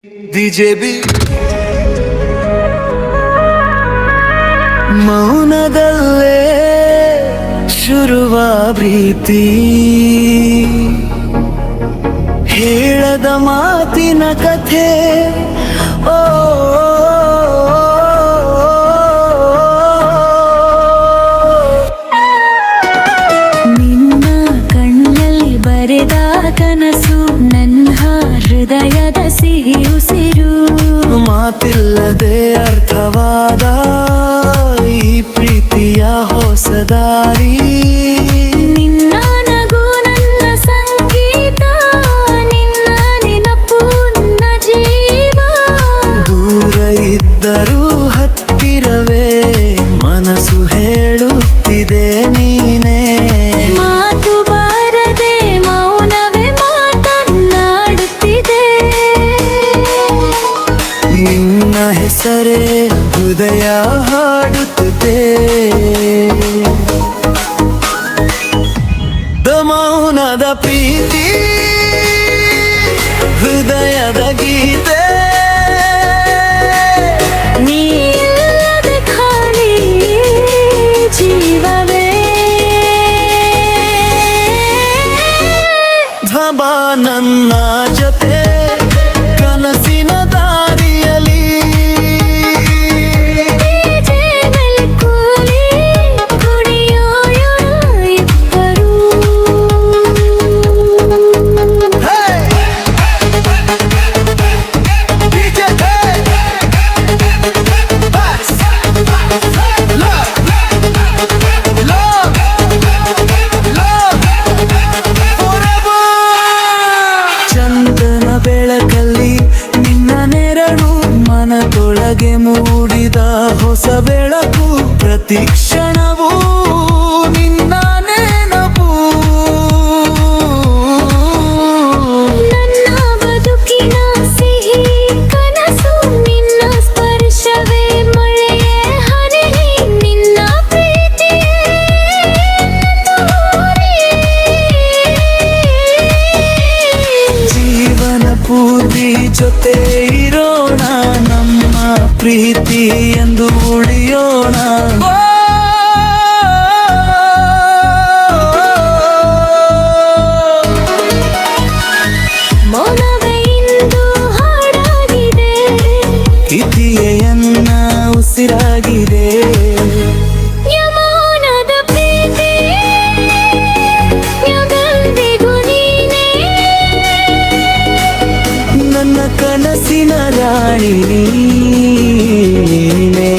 BJP ಮೌನದಲ್ಲೇ ಶುರುವ ಪ್ರೀತಿ, ಹೇಳದ ಮಾತಿನ ಕಥೆ. ಓ ನಿನ್ನ ಕಣ್ಣಲ್ಲಿ ಬರೆದ ಕನಸು, ನನ್ನ ಹೃದಯದ ಸಿಹಿ ಉಸಿರು. ಮಾತಿಲ್ಲದೆ ಅರ್ಥವಾದ ಈ ಪ್ರೀತಿಯ ಹೊಸ ದಾರಿ. ನಿನ್ನ ನಗು ನನ್ನ ಸಂಗೀತ, ನಿನ್ನ ನೆನಪು ನನ್ನ ಜೀವ. ದೂರ ಇದ್ದರೂ ಹತ್ತಿರವೇ ಮನಸ್ಸು ಹೇಳುತ್ತಿದೆ ನೀನೇ. ಮಾತು ಬಾರದೆ ಮೌನವೇ ಮಾತನಾಡುತ್ತಿದೆ. ನಿನ್ನ ಹೆಸರೇ ಹೃದಯ ಹಾಡುತ್ತಿದೆ. ಮೌನದ ಪ್ರೀತಿ, ಹೃದಯದ ಗೀತೆ. ನೀ ಇಲ್ಲದೆ ಖಾಲಿ ಜೀವವೇ. ಧಬಾ ನನ್ನ ಜೊತೆ ಕನಸಿನ ದಾರಿಯಲಿ. ಜೇಬಲ್ ಕೂಲಿ ಕುಣಿಯೋಣ ಇಬ್ಬರು. ಚಂದನ ಬೆಳಕಲ್ಲಿ ನಿನ್ನ ನೆರಳು, ಮನದೊಳಗೆ ಮೂಡಿದ ಹೊಸ ಬೆಳಕು. ಪ್ರತಿ ಕ್ಷಣವೂ ನಿನ್ನ ನೆನಪು. ನನ್ನ ಬದುಕಿನ ಸಿಹಿ ಕನಸು, ನಿನ್ನ ಸ್ಪರ್ಶವೇ ಮಳೆಯೇ ಹನಿ. ನಿನ್ನ ಪ್ರೀತಿಯೇ ಜೀವನ ಪೂರ್ತಿ ಜೊತೆ ಇರೋಣ, ನಮ್ಮ ಪ್ರೀತಿ ಎಂದು ಉಳಿಯೋಣ. ಮೌನವೇ ಇಂದು ಹಾಡಾಗಿದೆ. ಇತಿಯನ್ನ ಉಸಿರಾಗಿದೆ. ಯಮೌನದ ಪ್ರೀತಿ ಯಗಂದಿಗೂ ನೀನೇ. ನನ್ನ ಕನಸಿನ ರಾಣಿ ನೀನೇ.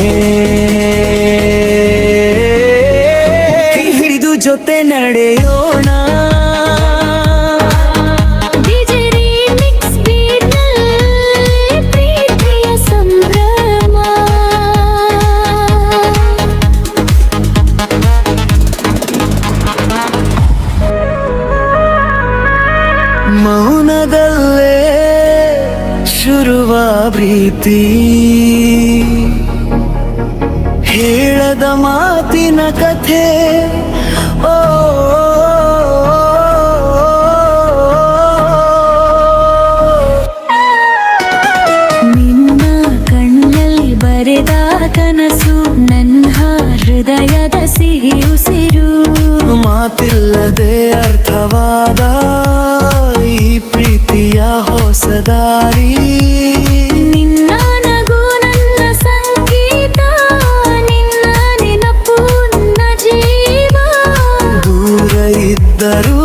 ಕೈ ಹಿಡಿದು ಜೊತೆ ನಡೆಯೋಣ. DJ remix beat ನಲ್ಲಿ ಪ್ರೀತಿಯ ಸಂಭ್ರಮ. ಮೌನದಲ್ಲೇ ಶುರುವ ಪ್ರೀತಿ, ಹೇಳದ ಮಾತಿನ ಕಥೆ. ಓ ನಿನ್ನ ಕಣ್ಣಲ್ಲಿ ಬರೆದ ಕನಸು, ನನ್ನ ಹೃದಯದ ಸಿಹಿ ಉಸಿರು. ಮಾತಿಲ್ಲದೆ ಅರ್ಥವಾದ ಈ ಪ್ರೀತಿಯ ಹೊಸ ದಾರಿ. ನಿನ್ನ ನಗು ನನ್ನ ಸಂಗೀತ, ನಿನ್ನ ನೆನಪು ನನ್ನ ಜೀವ. ದೂರ ಇದ್ದರೂ